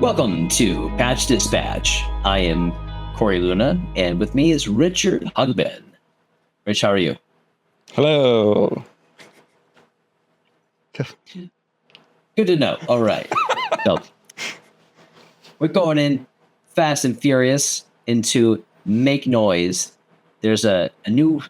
Welcome to Patch Dispatch. I am Korey Luna, and with me is Richard Hogben. Rich, how are you? Hello. Good to know. All right. So, we're going in fast and furious into Make Noise. There's a new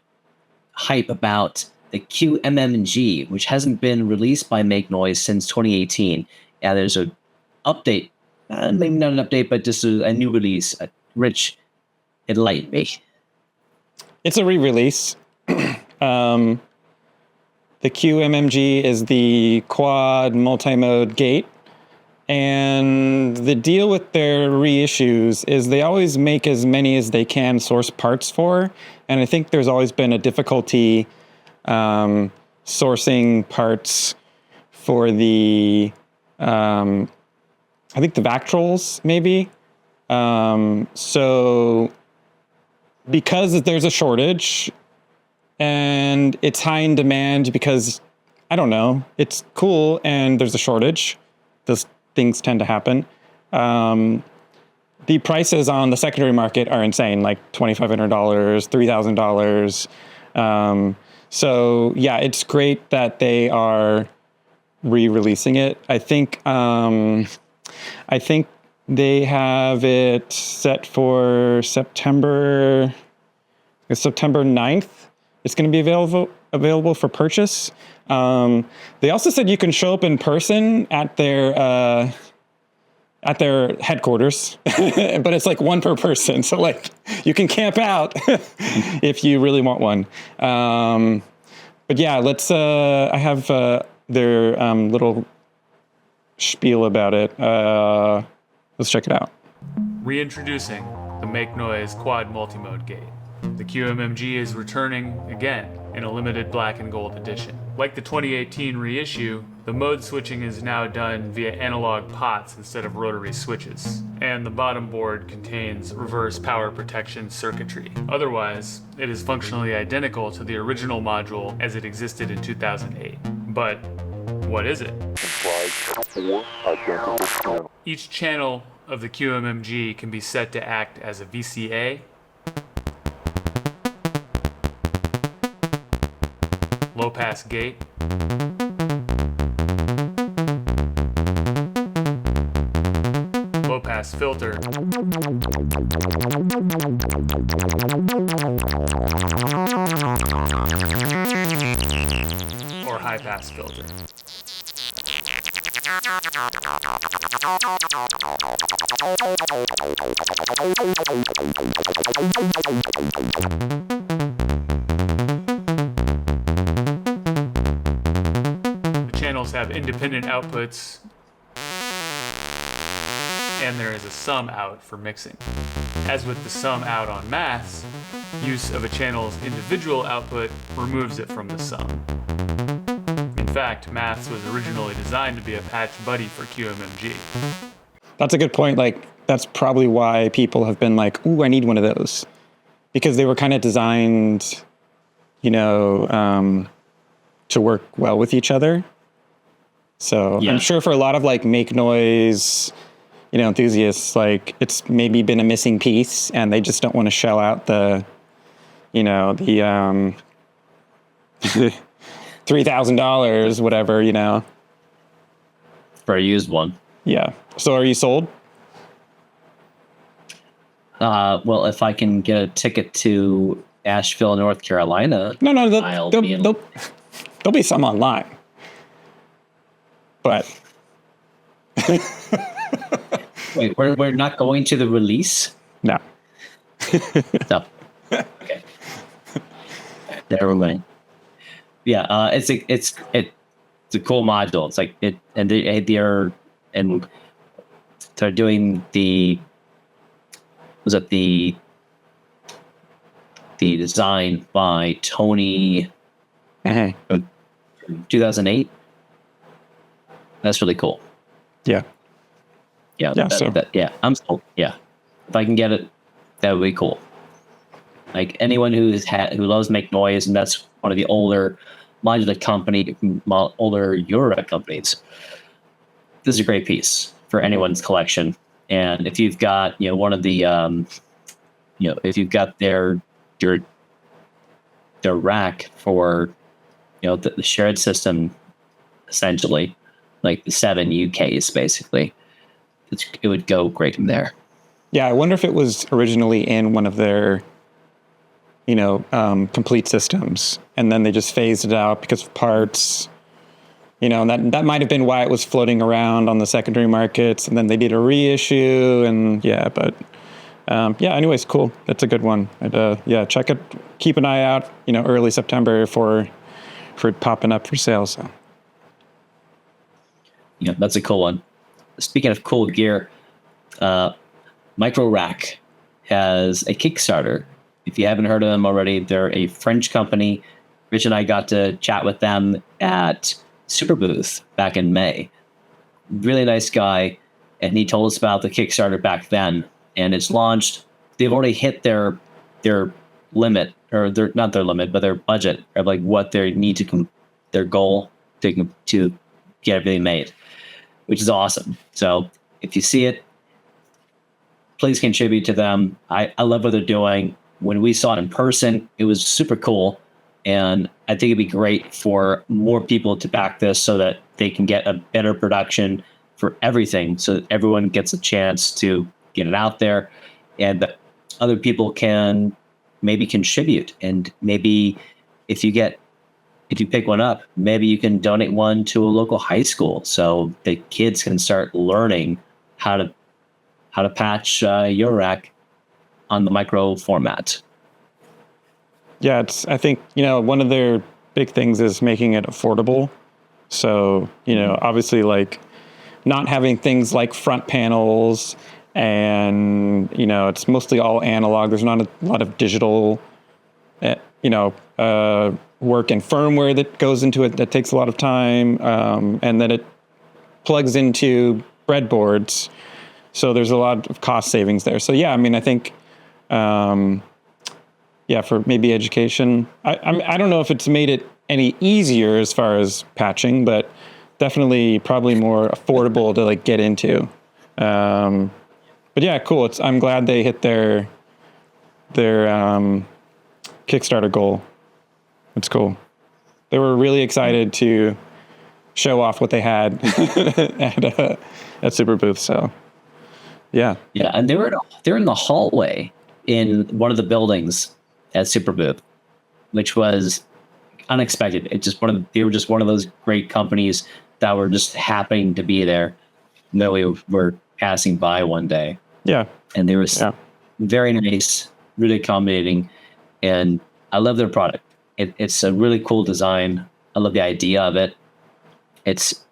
hype about the QMMG, which hasn't been released by Make Noise since 2018. Yeah, there's an update. Maybe not an update, but just a new release. Rich, enlighten me. It's a re-release. The QMMG is the quad multi-mode gate. And the deal with their reissues is they always make as many as they can source parts for. And I think there's always been a difficulty sourcing parts for the, I think the Vactrols, maybe. So because there's a shortage and it's high in demand because, I don't know, it's cool and there's a shortage. Those things tend to happen. The prices on the secondary market are insane, like $2,500, $3,000. So yeah, it's great that they are re-releasing it. I think they have it set for September 9th. It's going to be available for purchase. They also said you can show up in person at their headquarters, but it's like one per person. So like you can camp out if you really want one. But yeah, I have their little spiel about it. Let's check it out. Reintroducing the Make Noise Quad Multimode Gate. The QMMG is returning again in a limited black and gold edition. Like the 2018 reissue, the mode switching is now done via analog pots instead of rotary switches, and the bottom board contains reverse power protection circuitry. Otherwise, it is functionally identical to the original module as it existed in 2008. But what is it? Each channel of the QMMG can be set to act as a VCA, low-pass gate, low-pass filter, or high-pass filter. The channels have independent outputs, and there is a sum out for mixing. As with the sum out on maths, use of a channel's individual output removes it from the sum. In fact, maths was originally designed to be a patch buddy for QMMG. That's a good point. Like, that's probably why people have been like, ooh, I need one of those. Because they were kind of designed, to work well with each other. So yeah. I'm sure for a lot of like Make Noise, enthusiasts, like it's maybe been a missing piece and they just don't want to shell out the $3,000, whatever, For a used one. Yeah. So are you sold? Well, if I can get a ticket to Asheville, North Carolina, no, there'll be some online. But wait, we're not going to the release? No. No. Okay. Never mind. Yeah, it's a cool module. It's like it, and they're doing the design by Tony, 2008. That's really cool. Yeah. Yeah. Yeah. I'm sold. Yeah. If I can get it, that would be cool. Like anyone who loves Make Noise, and that's one of the older older Eurorack companies. This is a great piece for anyone's collection. And if you've got, one of the, if you've got their rack for, the shared system, essentially, like the 7 UKs, basically, it would go great in there. Yeah, I wonder if it was originally in one of their, complete systems, and then they just phased it out because of parts. And that might have been why it was floating around on the secondary markets, and then they did a reissue, and anyways, cool. That's a good one. And, check it. Keep an eye out, early September for it popping up for sale. So. Yeah, that's a cool one. Speaking of cool gear, Microrack has a Kickstarter. If you haven't heard of them already, they're a French company. Rich and I got to chat with them at Super Booth back in May. Really nice guy, and he told us about the Kickstarter back then. And it's launched. They've already hit their limit, or not their limit, but their budget of like what they need to their goal to get everything made, which is awesome. So if you see it, please contribute to them. I love what they're doing. When we saw it in person, it was super cool. And I think it'd be great for more people to back this so that they can get a better production for everything, so that everyone gets a chance to get it out there, and that other people can maybe contribute. And maybe if you pick one up, maybe you can donate one to a local high school so the kids can start learning how to patch Eurorack on the micro format. Yeah, I think, one of their big things is making it affordable. So, obviously, like, not having things like front panels, and, it's mostly all analog. There's not a lot of digital, work and firmware that goes into it that takes a lot of time, and then it plugs into breadboards. So there's a lot of cost savings there. So, yeah, I mean, I think... for maybe education. I don't know if it's made it any easier as far as patching, but definitely probably more affordable to like get into. But yeah, cool. I'm glad they hit their Kickstarter goal. It's cool. They were really excited to show off what they had at Super Booth. So yeah. Yeah, and they're in the hallway in one of the buildings at Super Booth, which was unexpected. They were just one of those great companies that were just happening to be there that we were passing by one day. Yeah. And they were very nice, really accommodating, and I love their product. It's a really cool design. I love the idea of it. It's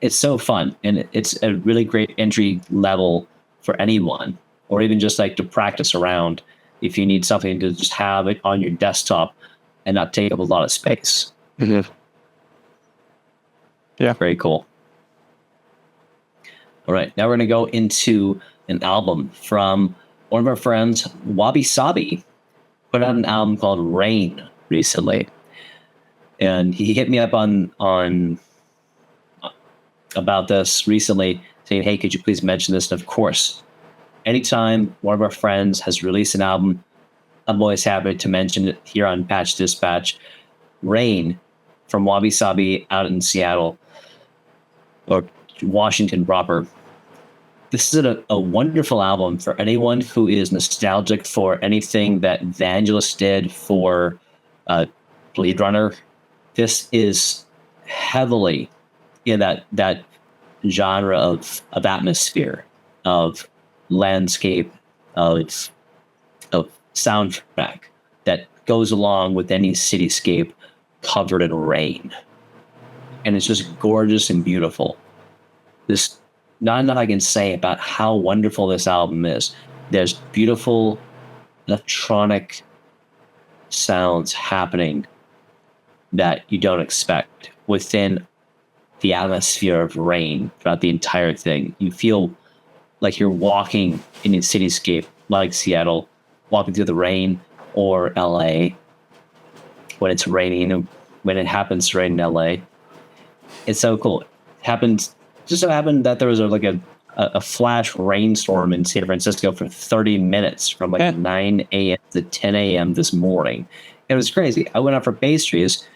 so fun, and it's a really great entry level for anyone, or even just like to practice around if you need something to just have it on your desktop and not take up a lot of space. Mm-hmm. Yeah. Very cool. All right. Now we're going to go into an album from one of our friends, Wabi Sabi. Put out an album called Rain recently. And he hit me up on about this recently, saying, hey, could you please mention this? And of course, anytime one of our friends has released an album, I'm always happy to mention it here on Patch Dispatch. Rain from Wabi Sabi out in Seattle, or Washington proper. This is a wonderful album for anyone who is nostalgic for anything that Vangelis did for Blade Runner. This is heavily in that genre of atmosphere, of landscape, of soundtrack that goes along with any cityscape covered in rain. And it's just gorgeous and beautiful. There's not enough I can say about how wonderful this album is. There's beautiful electronic sounds happening that you don't expect within the atmosphere of rain throughout the entire thing. You feel like you're walking in a cityscape like Seattle, walking through the rain, or LA when it's raining, when it happens to rain in LA. It's so cool. Just so happened that there was a a flash rainstorm in San Francisco for 30 minutes from like 9 a.m. to 10 a.m. this morning. It was crazy. I went out for pastries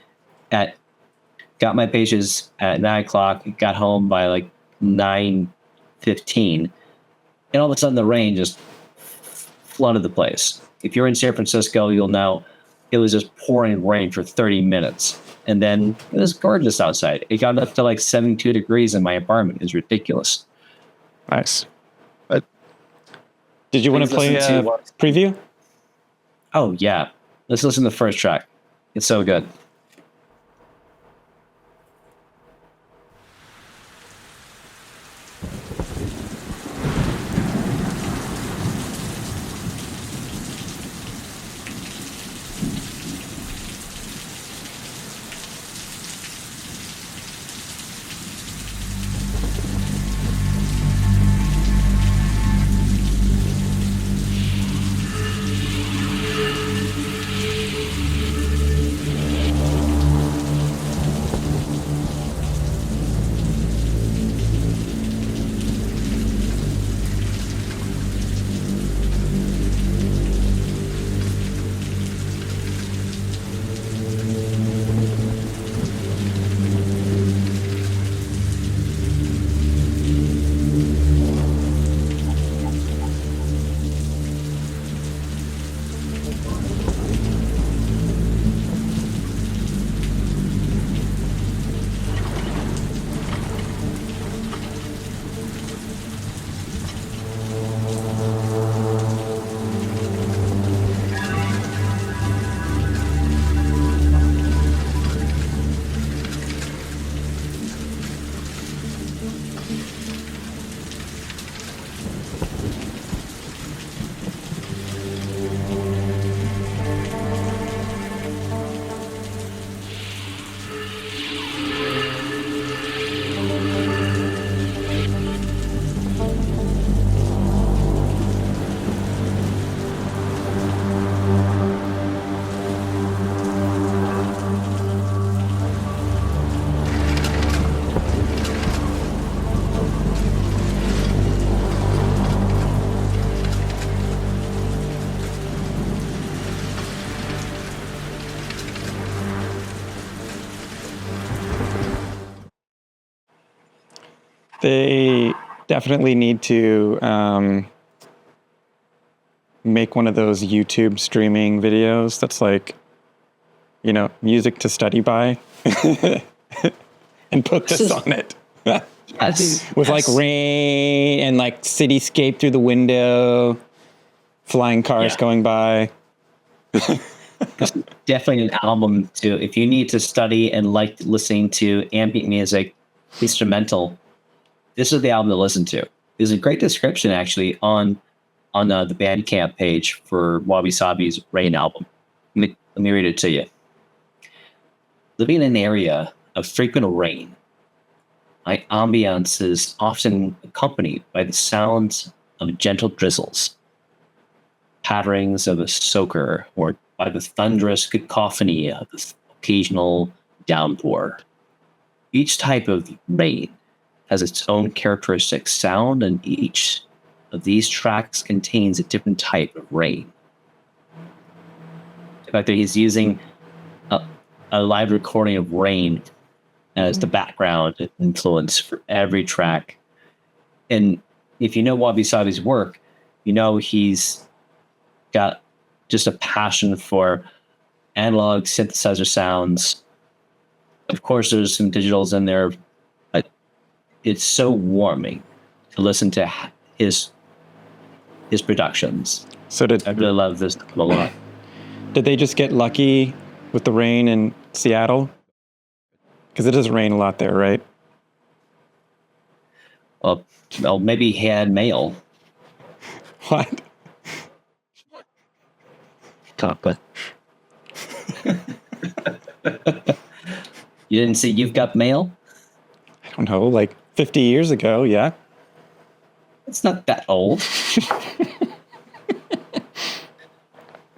got my pastries at 9 o'clock, got home by like 9:15, and all of a sudden the rain just flooded the place. If you're in San Francisco, you'll know it was just pouring rain for 30 minutes. And then it was gorgeous outside. It got up to like 72 degrees in my apartment. It was ridiculous. Nice. But did you want to play a preview? Oh, yeah. Let's listen to the first track. It's so good. They definitely need to make one of those YouTube streaming videos that's like, you know, music to study by and put this on it. With like rain and like cityscape through the window, flying cars going by. It's definitely an album to, if you need to study and like listening to ambient music, instrumental, this is the album to listen to. There's a great description actually on the Bandcamp page for Wabi Sabi's Rain album. Let me read it to you. Living in an area of frequent rain, my ambiance is often accompanied by the sounds of gentle drizzles, patterings of a soaker, or by the thunderous cacophony of the occasional downpour. Each type of rain has its own characteristic sound, and each of these tracks contains a different type of rain. The fact that he's using a live recording of rain as the background influence for every track. And if you know Wabi Sabi's work, you know he's got just a passion for analog synthesizer sounds. Of course, there's some digitals in there, but it's so warming to listen to his productions. So I really love this a lot. Did they just get lucky with the rain in Seattle? Because it does rain a lot there, right? Well, maybe he had mail. What? But you didn't see You've Got Mail? I don't know, like 50 years ago, yeah. It's not that old.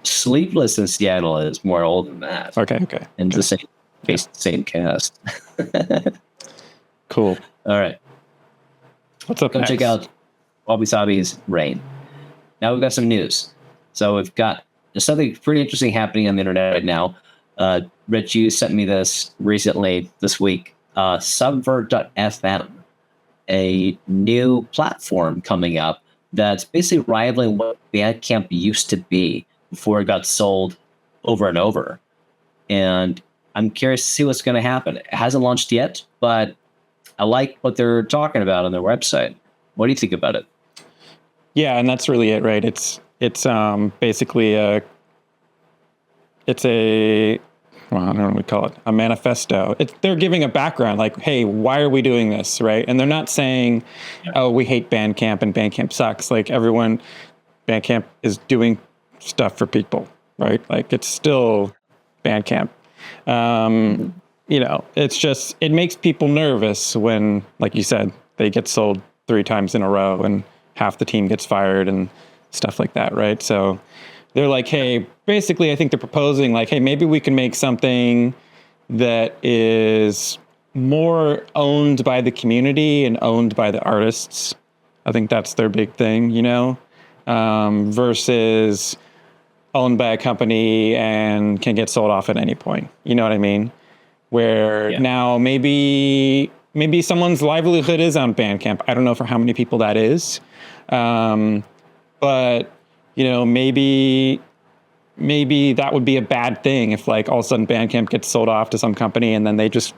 Sleepless in Seattle is more old than that. Okay. And the same cast. Cool. All right. What's up Go next? check out Wabi Sabi's Rain. Now we've got some news. So there's something pretty interesting happening on the internet right now. Rich, you sent me this recently this week. Subvert.fm, a new platform coming up that's basically rivaling what Bandcamp used to be before it got sold over and over. And I'm curious to see what's going to happen. It hasn't launched yet, but I like what they're talking about on their website. What do you think about it? Yeah, and that's really it, right? It's basically well, I don't know what we call it, a manifesto. They're giving a background, like, hey, why are we doing this, right? And they're not saying, oh, we hate Bandcamp and Bandcamp sucks. Like Bandcamp is doing stuff for people, right? Like it's still Bandcamp. It's just, it makes people nervous when, like you said, they get sold 3 times in a row and half the team gets fired and stuff like that, right? So they're like, hey, basically, I think they're proposing like, hey, maybe we can make something that is more owned by the community and owned by the artists. I think that's their big thing, versus owned by a company and can get sold off at any point. You know what I mean? Where now maybe someone's livelihood is on Bandcamp. I don't know for how many people that is. But maybe that would be a bad thing if like all of a sudden Bandcamp gets sold off to some company and then they just,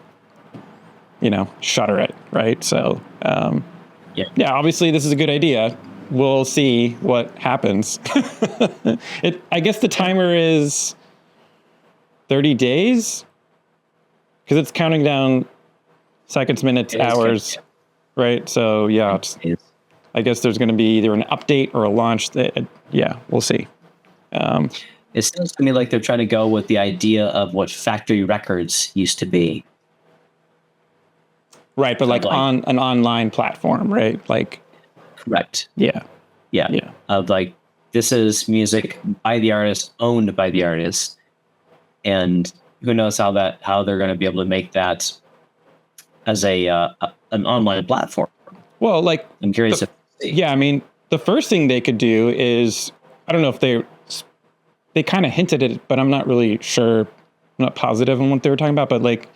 shutter it. Right. So, obviously this is a good idea. We'll see what happens. I guess the timer is 30 days because it's counting down seconds, minutes, hours. Right. So I guess there's going to be either an update or a launch. We'll see. It seems to me like they're trying to go with the idea of what factory records used to be. Right, but like on an online platform, right? Like, correct. Yeah. Of like, this is music by the artist, owned by the artist, and who knows how they're going to be able to make that as an online platform. Well, like, I'm curious. I mean, the first thing they could do is, I don't know if they kind of hinted at it, but I'm not really sure. I'm not positive on what they were talking about, but like,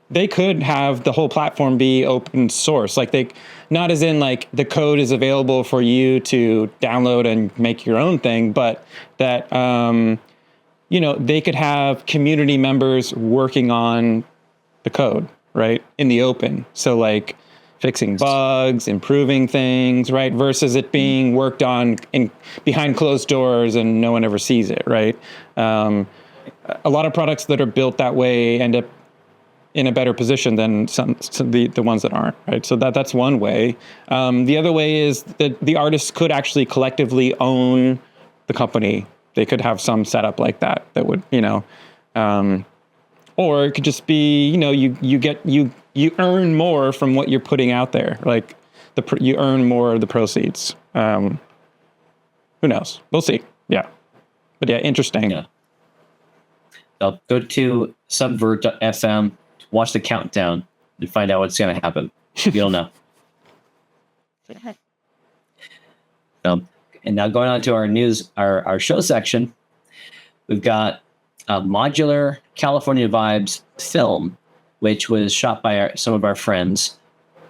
they could have the whole platform be open source. Like not as in like the code is available for you to download and make your own thing, but that, they could have community members working on the code, right? In the open. So like fixing bugs, improving things, right? Versus it being worked on behind closed doors and no one ever sees it, right? A lot of products that are built that way end up in a better position than the ones that aren't, right? So that's one way. The other way is that the artists could actually collectively own the company. They could have some setup like that would, or it could just be, you earn more from what you're putting out there. Like you earn more of the proceeds. Who knows? We'll see. Yeah. But yeah, interesting. Yeah. I'll go to subvert.fm, watch the countdown, and find out what's going to happen. You'll know. And now going on to our news, our show section, we've got a Modular California Vibes film, which was shot by some of our friends,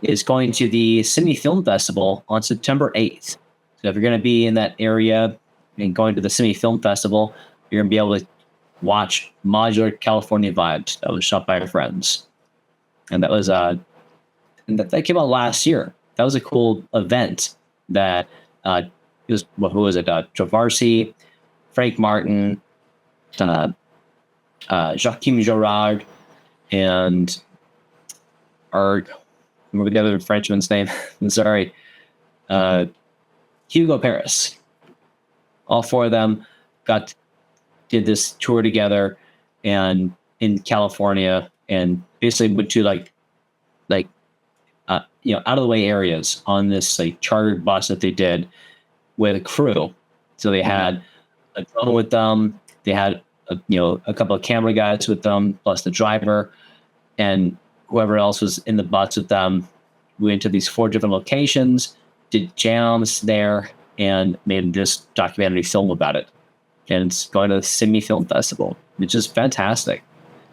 is going to the Sydney Film Festival on September 8th. So if you're going to be in that area and going to the Sydney Film Festival, you're going to be able to watch Modular California Vibes. That was shot by our friends. And that was and that came out last year. That was a cool event that who was it? Travarsi, Frank Martin, Joachim Gerard, and remember the other Frenchman's name? I'm sorry. Hugo Paris. All 4 of them did this tour together and in California, and basically went to out of the way areas on this chartered bus that they did with a crew. So they had a drone with them. They had a couple of camera guys with them, plus the driver and whoever else was in the bus with them, went to these 4 different locations, did jams there, and made this documentary film about it. And it's going to the Sydney Film Festival, which is fantastic.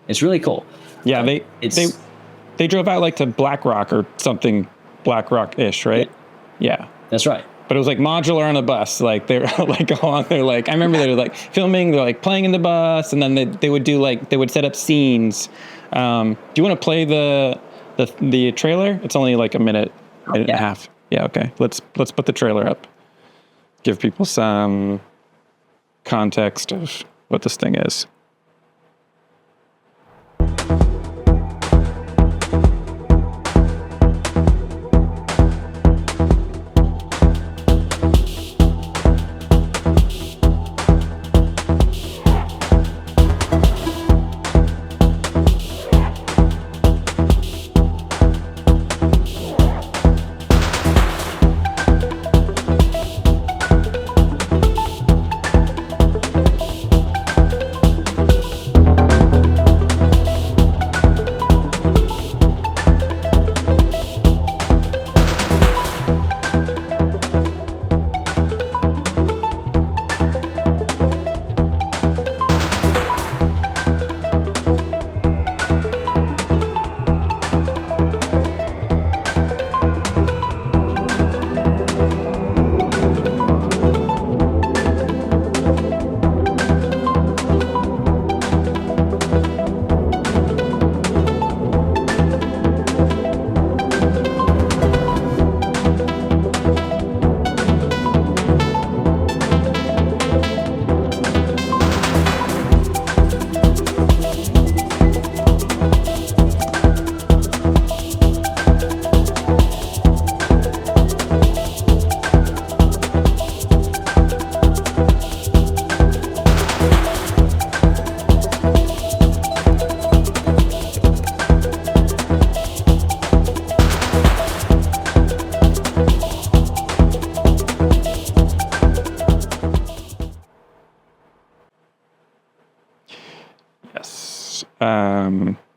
It's really cool. Yeah, they drove out like to Black Rock or something, Black Rock-ish, right? Yeah. That's right. But it was like modular on a bus. Like they were like on. They're like, I remember they were like filming. They're like playing in the bus, and then they would do like they would set up scenes. Do you want to play the trailer? It's only like a minute and a half. Yeah. Okay. Let's put the trailer up. Give people some context of what this thing is.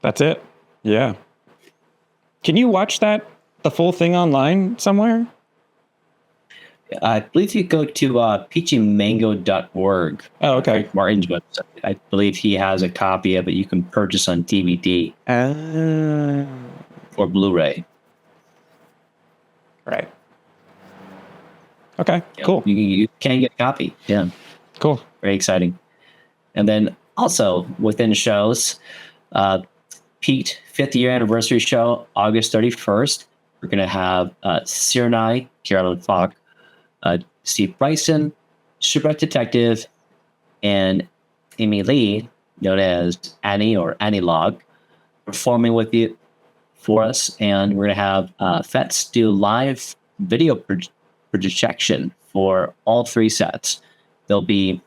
That's it. Yeah. Can you watch the full thing online somewhere? I believe you go to peachymango.org. Oh, okay. Martin's website. I believe he has a copy of it you can purchase on DVD or Blu-ray. Right. Okay, cool. You can get a copy. Yeah. Cool. Very exciting. And then also within shows, Piqued 5th year anniversary show, August 31st. We're going to have Cyrenai, Carolyn Falk, Steve Bryson, Shipwreck Detective, and Amy Lee, known as Annie or Annie Log, performing with you for us. And we're going to have Fets do live video projection for all 3 sets. It'll be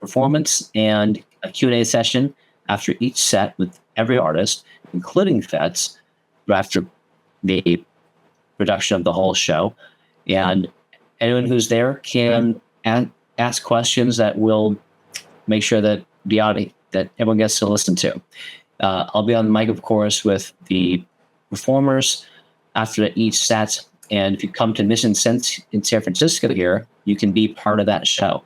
performance and a Q&A session after each set with every artist, including Fets, after the production of the whole show. And anyone who's there can ask questions that will make sure that that everyone gets to listen to. I'll be on the mic, of course, with the performers after each set. And if you come to Mission Synth in San Francisco here, you can be part of that show.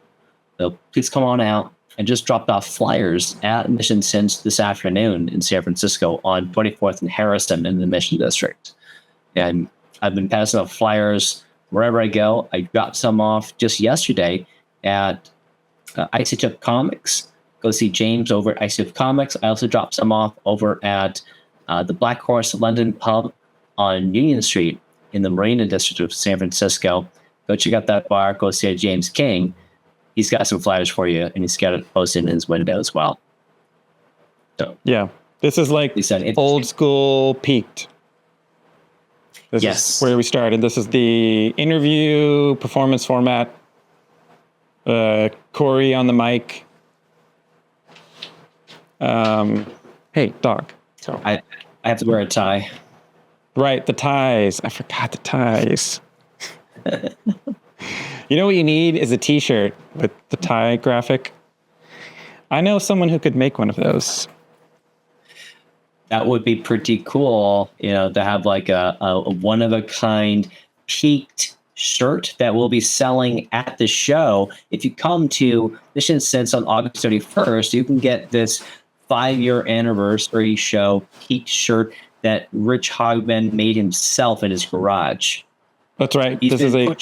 So please come on out. I just dropped off flyers at Mission Synth this afternoon in San Francisco on 24th and Harrison in the Mission District. And I've been passing out flyers wherever I go. I dropped some off just yesterday at Isotope Comics. Go see James over at Isotope Comics. I also dropped some off over at the Black Horse London pub on Union Street in the Marina District of San Francisco. Go check out that bar. Go see James King. He's got some flyers for you, and he's got it posted in his window as well. So yeah, this is like old school Piqued. This is where we started. This is the interview performance format. Korey on the mic. Hey, dog. So I have to wear a tie. Right, the ties. I forgot the ties. You know what you need is a T-shirt with the tie graphic. I know someone who could make one of those. that would be pretty cool, to have like a one of a kind Piqued shirt that we'll be selling at the show. If you come to Mission Sense on August 31st, you can get this 5-year anniversary show Piqued shirt that Rich Hogben made himself in his garage. That's right. This is a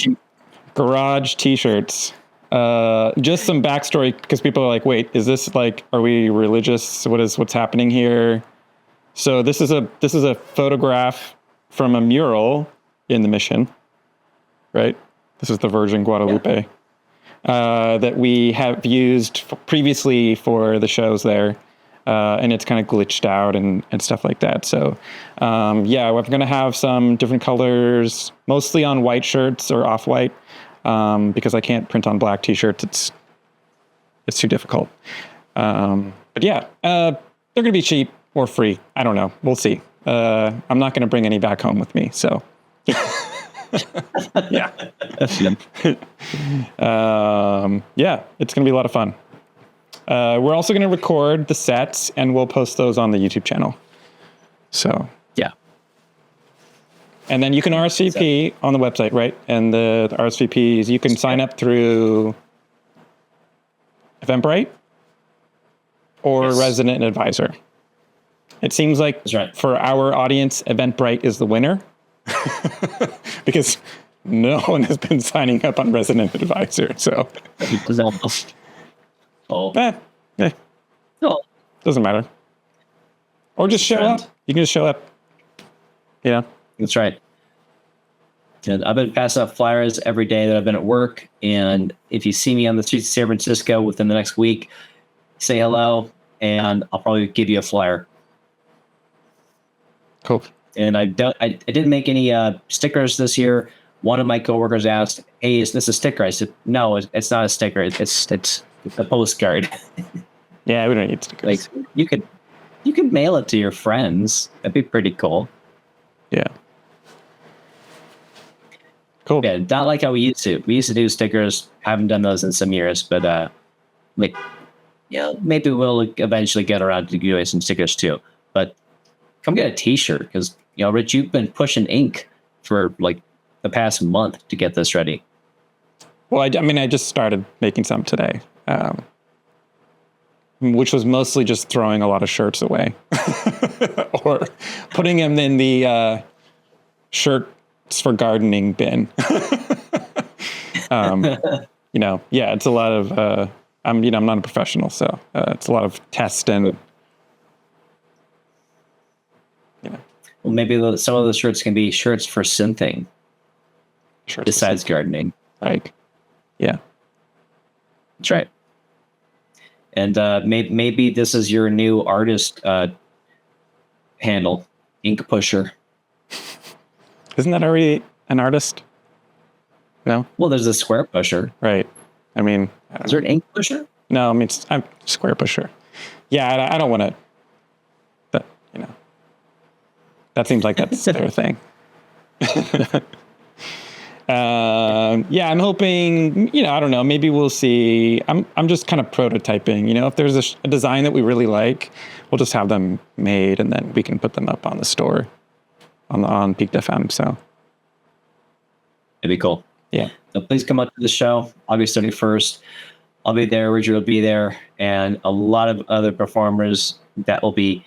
garage t-shirts. Just some backstory, because people are like, wait, is this like, are we religious? What's happening here? So this is a photograph from a mural in the Mission, right? This is the Virgin Guadalupe, that we have used previously for the shows there. And it's kind of glitched out and stuff like that. So, we're going to have some different colors, mostly on white shirts or off-white, because I can't print on black t-shirts. It's too difficult. But yeah, they're going to be cheap or free. I don't know. We'll see. I'm not going to bring any back home with me. So, yeah. It's going to be a lot of fun. We're also going to record the sets, and we'll post those on the YouTube channel. So yeah, and then you can RSVP on the website, right? And the RSVPs you can sign up through Eventbrite or Resident Advisor. It seems like for our audience, Eventbrite is the winner because no one has been signing up on Resident Advisor. So. No. Doesn't matter. Or just show up. You can just show up. Yeah. That's right. And I've been passing out flyers every day that I've been at work. And if you see me on the streets of San Francisco within the next week, say hello, and I'll probably give you a flyer. Cool. And I didn't make any stickers this year. One of my coworkers asked, "Hey, is this a sticker?" I said, "No, it's not a sticker. It's a postcard." Yeah, we don't need stickers. Like you could mail it to your friends. That'd be pretty cool. Yeah. Cool. Yeah, not like how we used to. We used to do stickers. Haven't done those in some years, but maybe we'll eventually get around to doing some stickers too. But come get a T-shirt because Rich, you've been pushing ink for like the past month to get this ready. Well, I just started making some today, which was mostly just throwing a lot of shirts away or putting them in the shirts for gardening bin. It's a lot of, I'm not a professional, so it's a lot of test and, Well, maybe some of the shirts can be shirts for synthing besides gardening. Like, yeah. That's right. And maybe this is your new artist handle, Ink Pusher. Isn't that already an artist? No? Well, there's a Square Pusher. Right. Is there an Ink Pusher? No, I'm Square Pusher. Yeah, I don't want to, but, that seems like that's their thing. I'm hoping, I don't know, maybe we'll see. I'm just kind of prototyping, if there's a design that we really like, we'll just have them made and then we can put them up on the store on Piqued FM. So it'd be cool. Yeah. So please come out to the show, August 31st. I'll be there. Richard will be there. And a lot of other performers that will be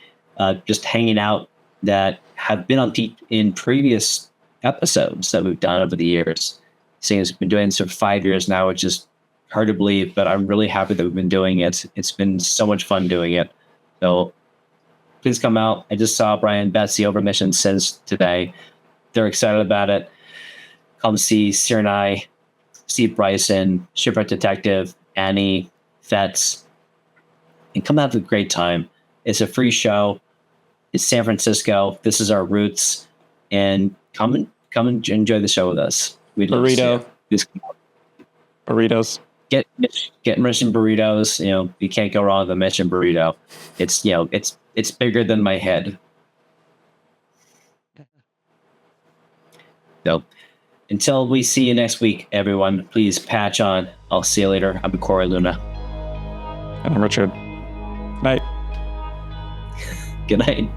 just hanging out that have been on Piqued in previous episodes that we've done over the years. Seeing as we've been doing this for 5 years now, which is hard to believe, but I'm really happy that we've been doing it. It's been so much fun doing it. So please come out. I just saw Brian and Betsy over Mission Sense today. They're excited about it. Come see Cernai, Steve Bryson, Shipwreck Detective, Annie, Fetz, and come have a great time. It's a free show. It's San Francisco. This is our roots. And come and enjoy the show with us. We'd love burrito. To see burritos. Get Mission burritos. You can't go wrong with a Mission burrito. It's bigger than my head. So until we see you next week, everyone, please patch on. I'll see you later. I'm Korey Luna. And I'm Richard. Night. Good night.